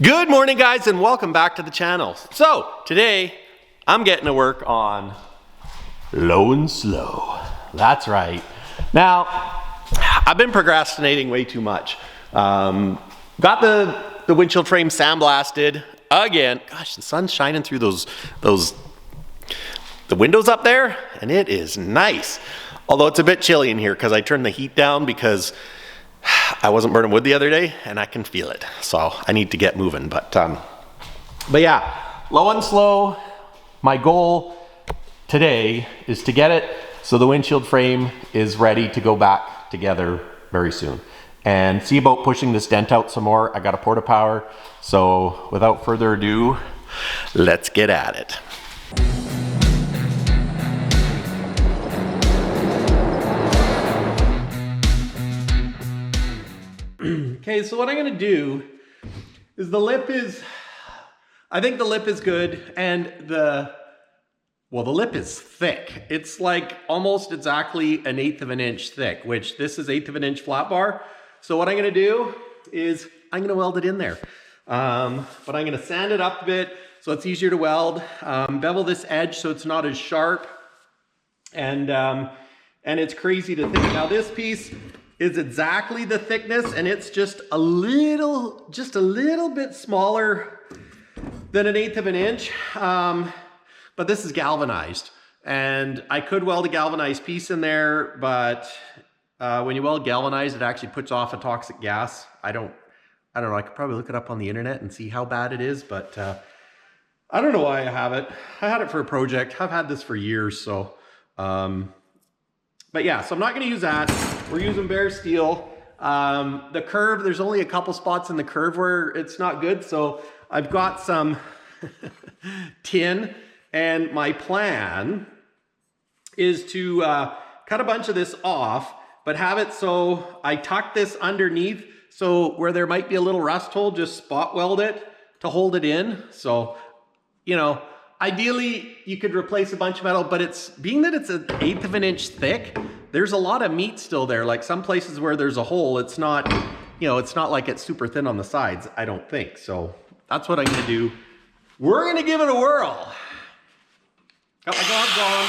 Good morning, guys, and welcome back to the channel. So today I'm getting to work on low and slow. That's right. Now I've been procrastinating way too much. Got the windshield frame sandblasted again. Gosh, the sun's shining through the windows up there, and it is nice. Although it's a bit chilly in here because I turned the heat down because I wasn't burning wood the other day and I can feel it. So I need to get moving, but yeah, low and slow. My goal today is to get it so the windshield frame is ready to go back together very soon and see about pushing this dent out some more. I got a porta power. So without further ado, let's get at it. Okay, so what I'm gonna do is I think the lip is good, and the lip is thick. It's like almost exactly 1/8 of an inch thick, which this is 1/8 of an inch flat bar. So what I'm gonna do is I'm gonna weld it in there. But I'm gonna sand it up a bit so it's easier to weld. Bevel this edge so it's not as sharp. And it's crazy to think. Now this piece is exactly the thickness, and it's just a little bit smaller than 1/8 of an inch. But this is galvanized, and I could weld a galvanized piece in there, but when you weld galvanized, it actually puts off a toxic gas. I don't know, I could probably look it up on the internet and see how bad it is, but I don't know why I have it. I had it for a project. I've had this for years, so but yeah, so I'm not gonna use that. We're using bare steel. The curve, there's only a couple spots in the curve where it's not good, so I've got some tin, and my plan is to cut a bunch of this off, but have it so I tuck this underneath, so where there might be a little rust hole, just spot weld it to hold it in. So, you know, ideally you could replace a bunch of metal, but being that it's 1/8 of an inch thick, there's a lot of meat still there. Like some places where there's a hole, it's not, you know, it's not like it's super thin on the sides, I don't think. So that's what I'm gonna do. We're gonna give it a whirl. Got my gloves on.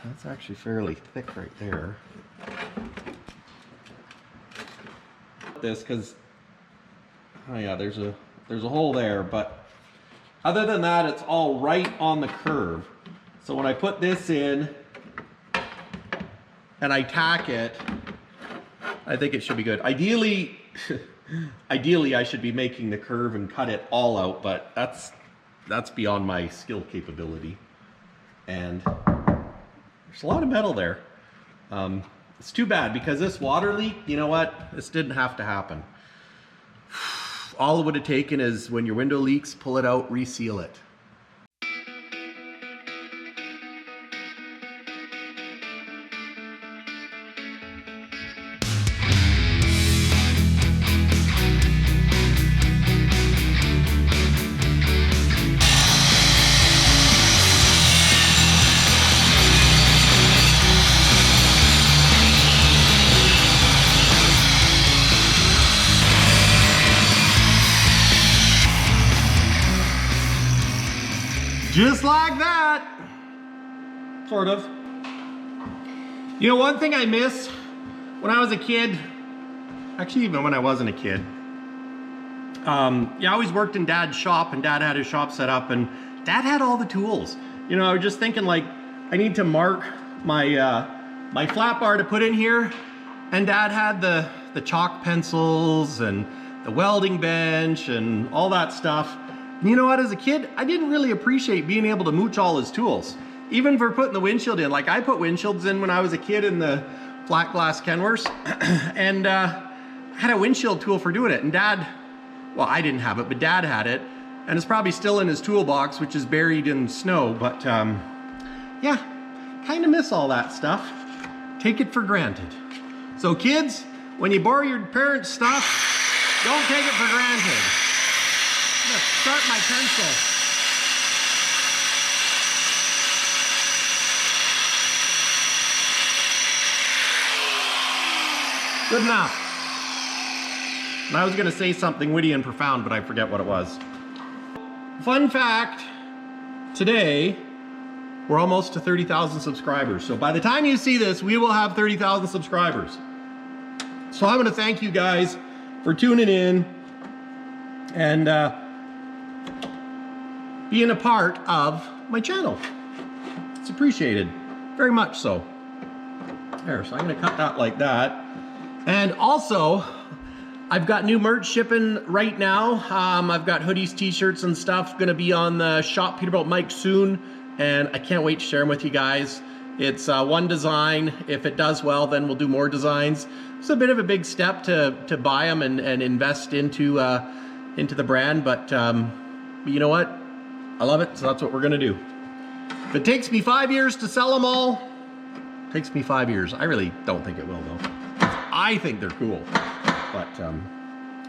That's actually fairly thick right there. This, because oh yeah, there's a hole there, but other than that, it's all right on the curve. So when I put this in and I tack it, I think it should be good. Ideally, I should be making the curve and cut it all out, but that's beyond my skill capability. And there's a lot of metal there. It's too bad because this water leak, you know what? This didn't have to happen. All it would have taken is when your window leaks, pull it out, reseal it. Just like that, sort of. You know, one thing I miss when I was a kid, actually even when I wasn't a kid, I always worked in Dad's shop, and Dad had his shop set up, and Dad had all the tools. You know, I was just thinking, like, I need to mark my my flat bar to put in here, and Dad had the chalk pencils and the welding bench and all that stuff. You know what, as a kid, I didn't really appreciate being able to mooch all his tools. Even for putting the windshield in. Like, I put windshields in when I was a kid in the flat glass Kenworths, and had a windshield tool for doing it. And Dad, well, I didn't have it, but Dad had it, and it's probably still in his toolbox, which is buried in snow. But yeah, kind of miss all that stuff. Take it for granted. So kids, when you borrow your parents' stuff, don't take it for granted. I'm gonna start my pencil. Good enough. And I was gonna say something witty and profound, but I forget what it was. Fun fact, today, we're almost to 30,000 subscribers. So by the time you see this, we will have 30,000 subscribers. So I'm gonna thank you guys for tuning in and being a part of my channel. It's appreciated, very much so. There, so I'm gonna cut that like that. And also, I've got new merch shipping right now. I've got hoodies, t-shirts and stuff gonna be on the shop Peterbilt Mike soon, and I can't wait to share them with you guys. It's one design. If it does well, then we'll do more designs. It's a bit of a big step to buy them and invest into the brand, but you know what? I love it, so that's what we're gonna do. If it takes me 5 years to sell them all, it takes me 5 years. I really don't think it will though. I think they're cool. But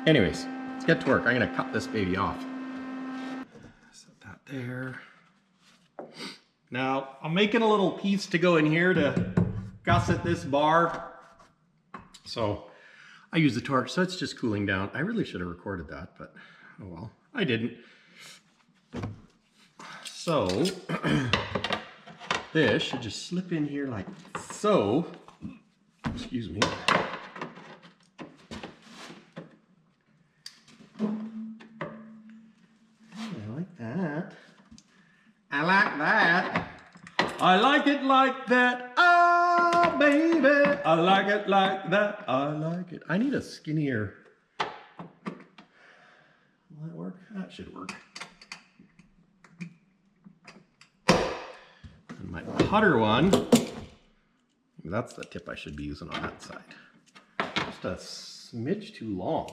anyways, let's get to work. I'm gonna cut this baby off. Set that there. Now, I'm making a little piece to go in here to gusset this bar. So I use the torch, so it's just cooling down. I really should have recorded that, but oh well, I didn't. So this should just slip in here like so. Excuse me. I like that. I like it like that. Oh, baby. I like it like that. I like it. I need a skinnier. Will that work? That should work. And my putter one. That's the tip I should be using on that side. Just a smidge too long.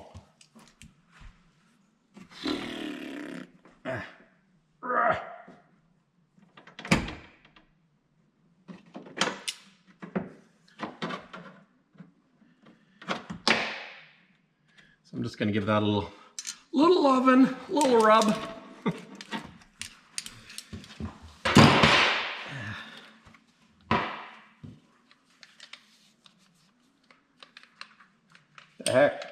So I'm just going to give that a little oven, a little rub. The heck?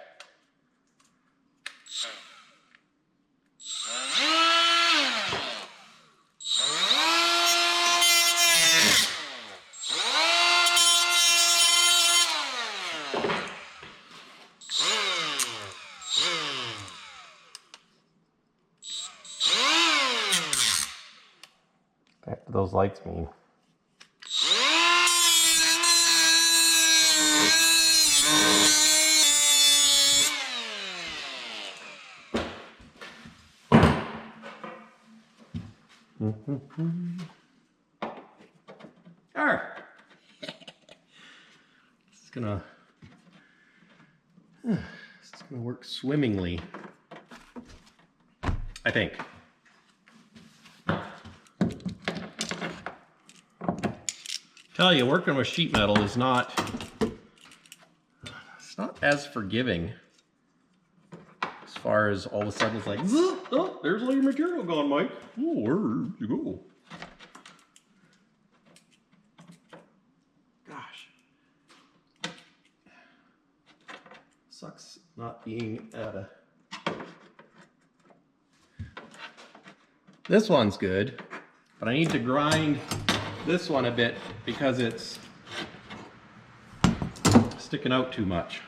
What do those lights mean? There. It's gonna work swimmingly, I think. Tell you, working with sheet metal is not as forgiving as far as all of a sudden it's like, oh, there's all your material gone, Mike. Oh, where'd you go? Gosh. Sucks not being at a... This one's good, but I need to grind this one a bit because it's sticking out too much.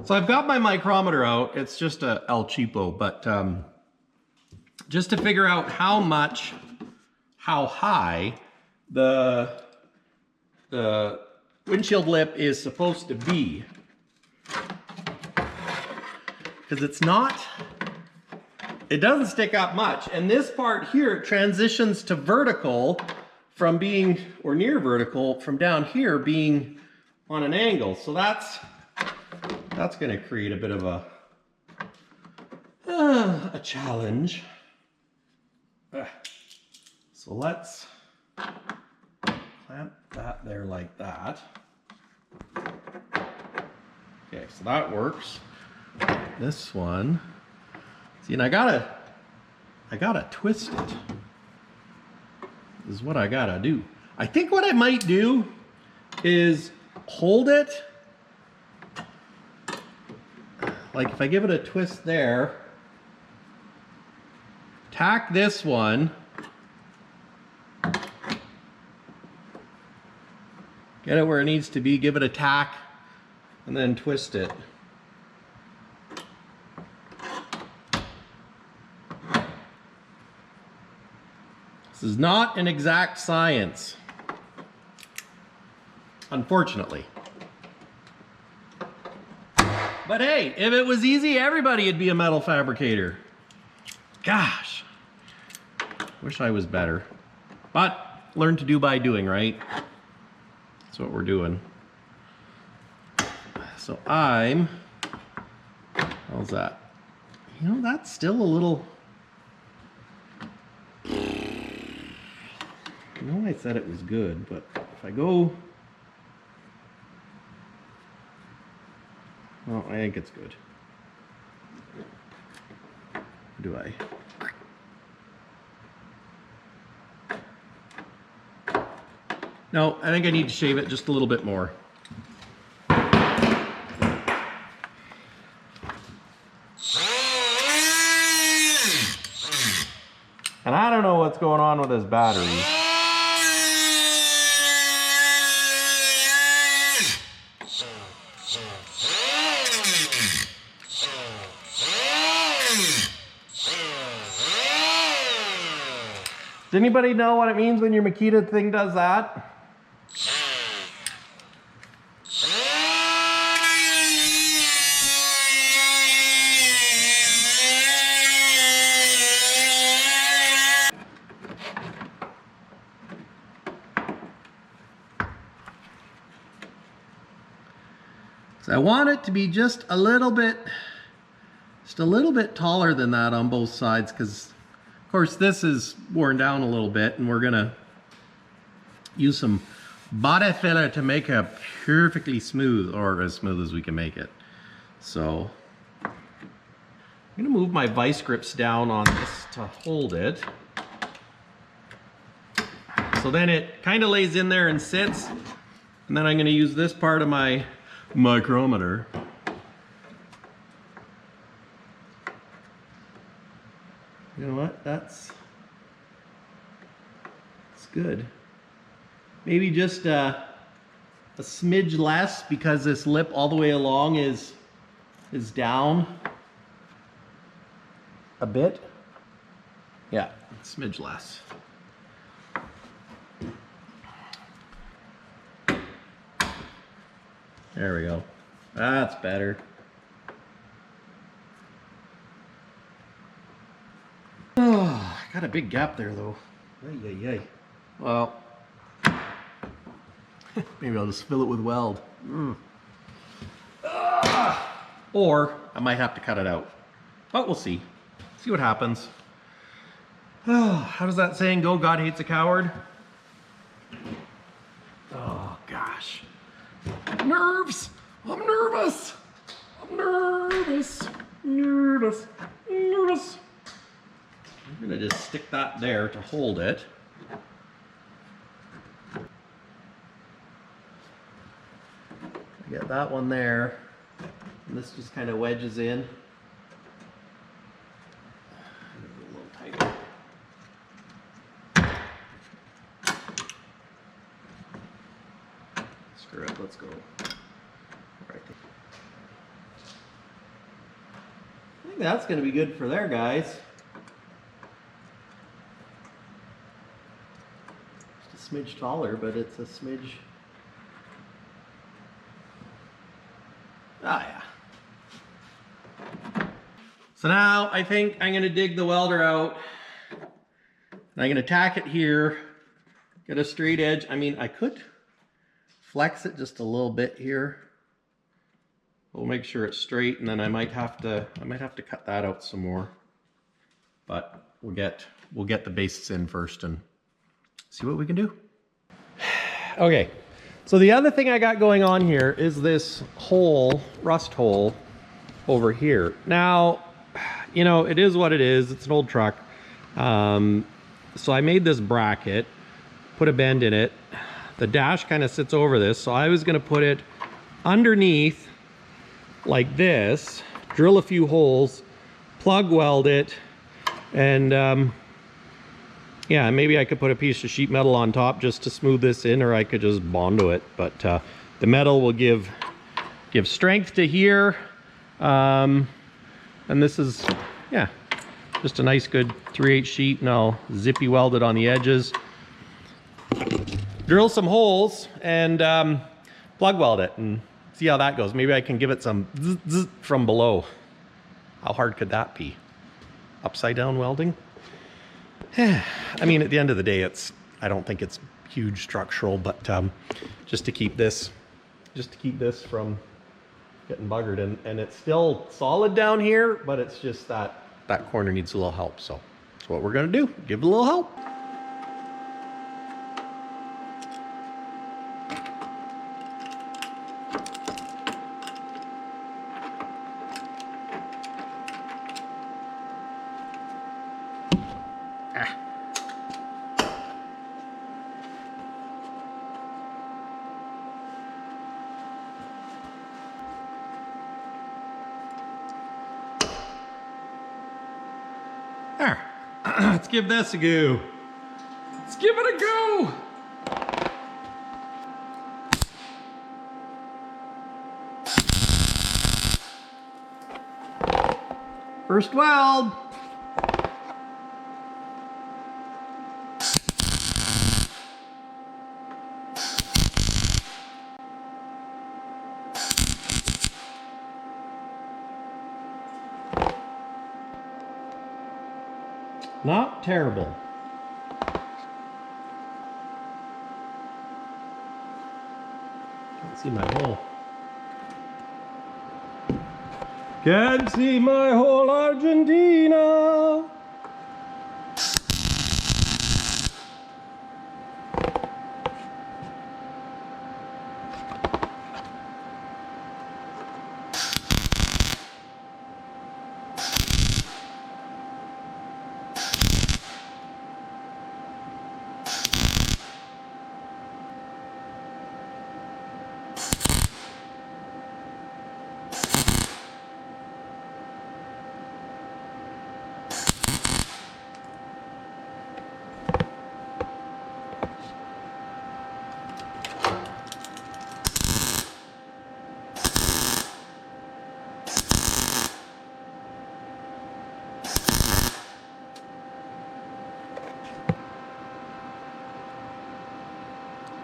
So I've got my micrometer out. It's just a El Cheapo, but just to figure out how high the windshield lip is supposed to be. Because it's not, it doesn't stick up much. And this part here transitions to vertical from being, or near vertical, from down here being on an angle. So that's gonna create a bit of a challenge. So let's clamp that there like that. Okay, so that works. This one, see, and I gotta twist it. This is what I gotta do. I think what I might do is hold it, like if I give it a twist there, tack this one, get it where it needs to be, give it a tack, and then twist it. This is not an exact science, unfortunately. But hey, if it was easy, everybody would be a metal fabricator. Gosh, wish I was better. But learn to do by doing, right? That's what we're doing. So how's that? You know, that's still a little, I know I said it was good, but if I go, well, I think it's good. Do I? No, I think I need to shave it just a little bit more. And I don't know what's going on with this battery. Does anybody know what it means when your Makita thing does that? So I want it to be just a little bit taller than that on both sides, because of course this is worn down a little bit, and we're gonna use some body filler to make it perfectly smooth, or as smooth as we can make it. So I'm gonna move my vice grips down on this to hold it. So then it kind of lays in there and sits, and then I'm gonna use this part of my micrometer. You know what? That's good. Maybe just a smidge less, because this lip all the way along is down a bit. Yeah, a smidge less. There we go. That's better. Oh, got a big gap there though. Ay, ay, ay. Well, maybe I'll just fill it with weld. Or I might have to cut it out. But we'll see. See what happens. Oh, how does that saying go? God hates a coward. Oh gosh. Nerves! I'm nervous! I'm nervous! Nervous! Nervous! I'm gonna just stick that there to hold it. I get that one there, and this just kind of wedges in. A little tighter. Screw it, let's go. Right. think that's going to be good for there, guys. Just a smidge taller, but it's a smidge. Ah, yeah. So now I think I'm going to dig the welder out. And I'm going to tack it here. Get a straight edge. I mean, I could flex it just a little bit here. We'll make sure it's straight, and then I might have to cut that out some more. But we'll get the bases in first and see what we can do. Okay. So the other thing I got going on here is this hole, rust hole over here. Now, you know, it is what it is. It's an old truck. So I made this bracket, put a bend in it. The dash kind of sits over this. So I was going to put it underneath like this, drill a few holes, plug weld it, and yeah, maybe I could put a piece of sheet metal on top just to smooth this in, or I could just Bondo it. But the metal will give strength to here. And this is, yeah, just a nice good 3/8 sheet, and I'll zippy weld it on the edges. Drill some holes and plug weld it and see how that goes. Maybe I can give it some zzz, zzz from below. How hard could that be? Upside down welding? I mean, at the end of the day, I don't think it's huge structural, but just to keep this from getting buggered, and it's still solid down here, but it's just that corner needs a little help. So that's what we're gonna do, give it a little help. There. Let's give this a go. Let's give it a go. First weld. Not terrible. Can't see my hole. Can't see my whole Argentina.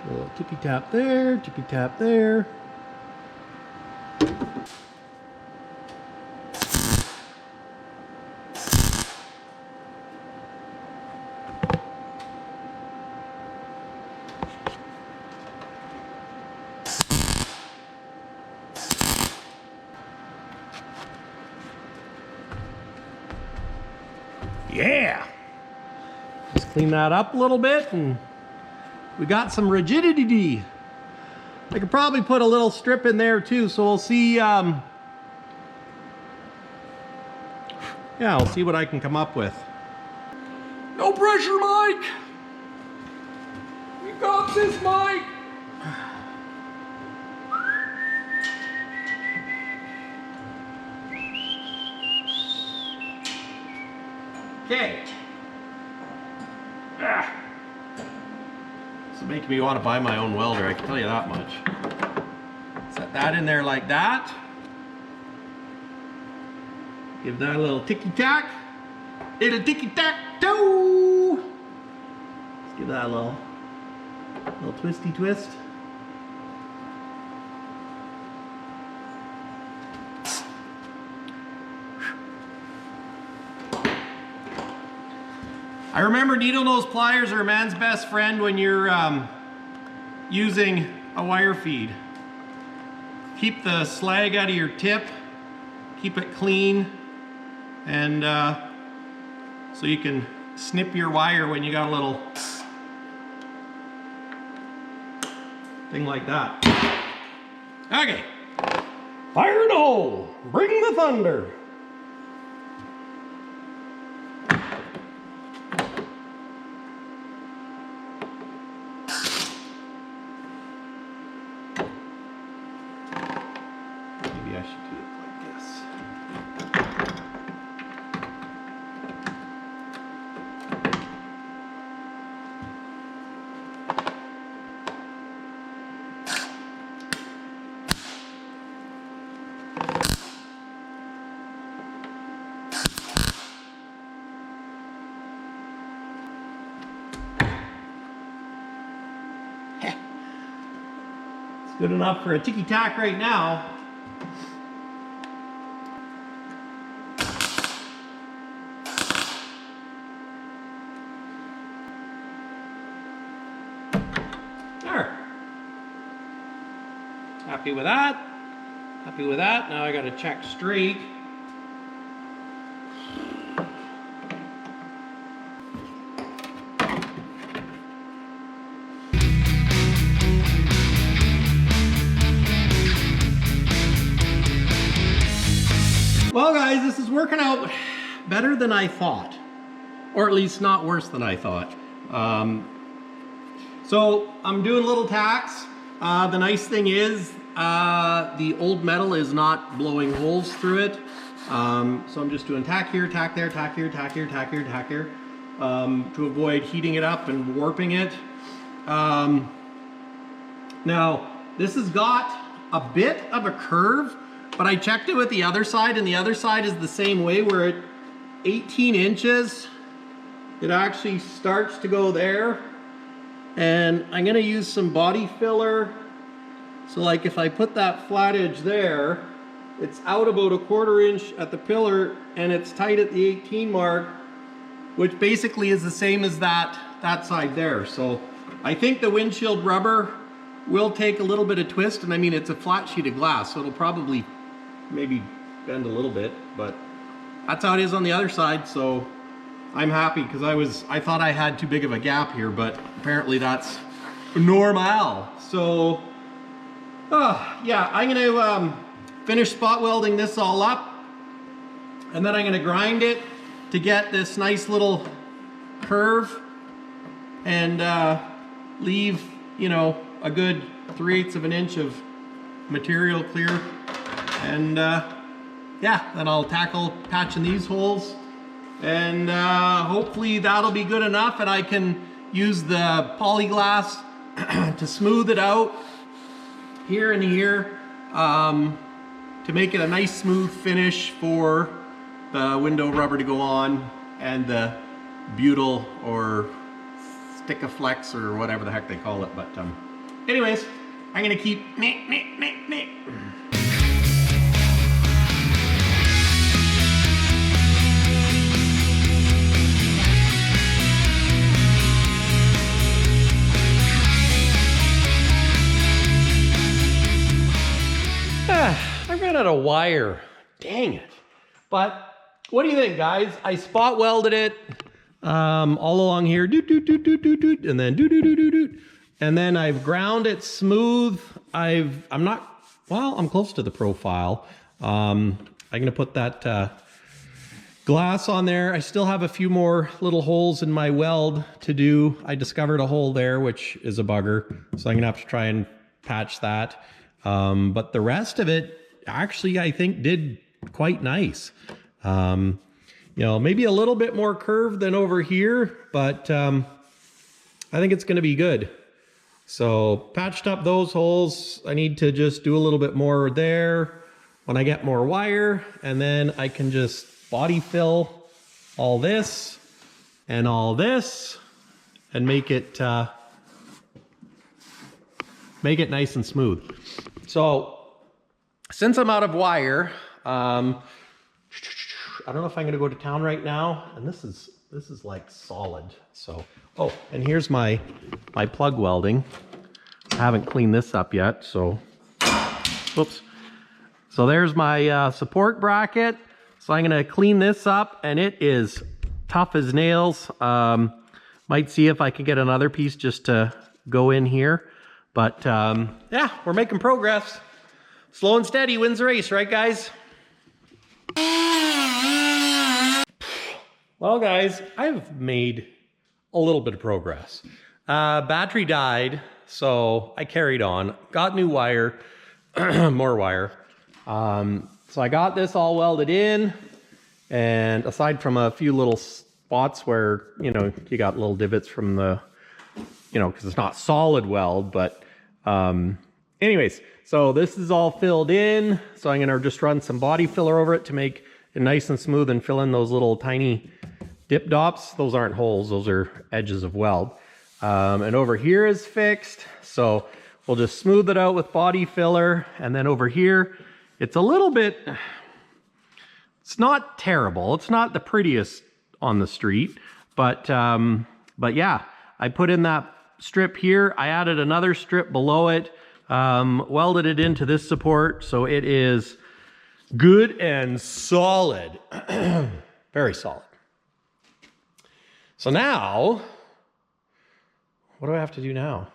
A little tippy tap there, tippy tap there. Yeah! Just clean that up a little bit and we got some rigidity. I could probably put a little strip in there too, so we'll see. Yeah, I'll see what I can come up with. No pressure, Mike! We got this, Mike! Okay. This is making me want to buy my own welder, I can tell you that much. Set that in there like that. Give that a little ticky-tack. Little ticky-tack-toe. Let's give that a little twisty twist. I remember needle nose pliers are a man's best friend when you're using a wire feed. Keep the slag out of your tip, keep it clean, and so you can snip your wire when you got a little thing like that. Okay, fire in the hole, bring the thunder. Maybe I should do it like this. It's good enough for a ticky-tack right now. There. Happy with that. Happy with that. Now I got to check straight. Well guys, this is working out better than I thought, or at least not worse than I thought. So I'm doing little tacks. The nice thing is the old metal is not blowing holes through it. So I'm just doing tack here, tack there, tack here, tack here, tack here, tack here, to avoid heating it up and warping it. Now this has got a bit of a curve, but I checked it with the other side, and the other side is the same way, where at 18 inches, it actually starts to go there. And I'm gonna use some body filler. So like if I put that flat edge there, it's out about 1/4 inch at the pillar, and it's tight at the 18 mark, which basically is the same as that side there. So I think the windshield rubber will take a little bit of twist, and I mean, it's a flat sheet of glass, so it'll probably maybe bend a little bit, but that's how it is on the other side. So I'm happy, because I thought I had too big of a gap here, but apparently that's normal. So yeah, I'm gonna finish spot welding this all up, and then I'm gonna grind it to get this nice little curve, and leave, you know, a good 3/8 of an inch of material clear. And yeah, then I'll tackle patching these holes, and hopefully that'll be good enough, and I can use the polyglass to smooth it out here and here, to make it a nice smooth finish for the window rubber to go on, and the butyl or Stick-A-Flex or whatever the heck they call it. But anyways, I'm gonna keep I ran out of wire. Dang it. But what do you think, guys? I spot welded it all along here, doot, doot, doot, doot, doot, doot, and then doot, doot, doot, doot, doot. And then I've ground it smooth. I'm close to the profile. I'm gonna put that glass on there. I still have a few more little holes in my weld to do. I discovered a hole there, which is a bugger, so I'm gonna have to try and patch that. But the rest of it actually, I think, did quite nice. You know, maybe a little bit more curved than over here, but I think it's gonna be good. So patched up those holes. I need to just do a little bit more there when I get more wire, and then I can just body fill all this and all this and make it nice and smooth. So since I'm out of wire, I don't know if I'm gonna go to town right now. And this is like solid. So, oh, and here's my plug welding. I haven't cleaned this up yet, so, oops. So there's my support bracket. So I'm gonna clean this up, and it is tough as nails. Might see if I can get another piece just to go in here. But yeah, we're making progress. Slow and steady wins the race, right guys? Well guys, I've made a little bit of progress. Battery died, so I carried on. Got new wire, more wire. So I got this all welded in, and aside from a few little spots where, you know, you got little divots from the, you know, because it's not solid weld, but anyways, so this is all filled in. So I'm gonna just run some body filler over it to make it nice and smooth and fill in those little tiny dip dops. Those aren't holes, those are edges of weld. And over here is fixed. So we'll just smooth it out with body filler. And then over here, it's a little bit, it's not terrible. It's not the prettiest on the street, but yeah, I put in that strip here. I added another strip below it, welded it into this support. So it is good and solid, very solid. So now, what do I have to do now?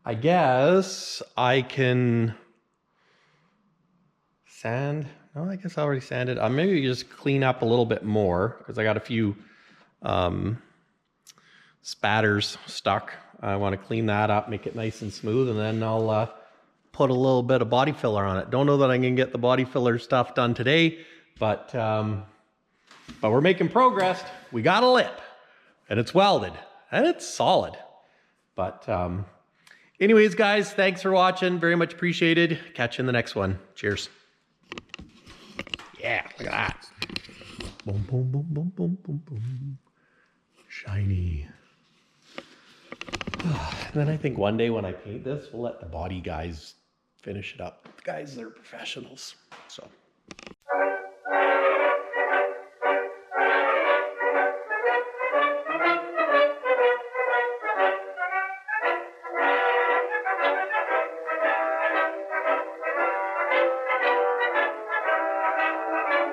I guess I can sand. No, I guess I already sanded. Maybe just clean up a little bit more because I got a few spatters stuck. I want to clean that up, make it nice and smooth, and then I'll put a little bit of body filler on it. Don't know that I can get the body filler stuff done today, but we're making progress. We got a lip, and it's welded, and it's solid. But anyways, guys, thanks for watching. Very much appreciated. Catch you in the next one. Cheers. Yeah, look at that. Boom, boom, boom, boom, boom, boom, boom. Shiny. And then I think one day when I paint this, we'll let the body guys finish it up. The guys, they're professionals. So.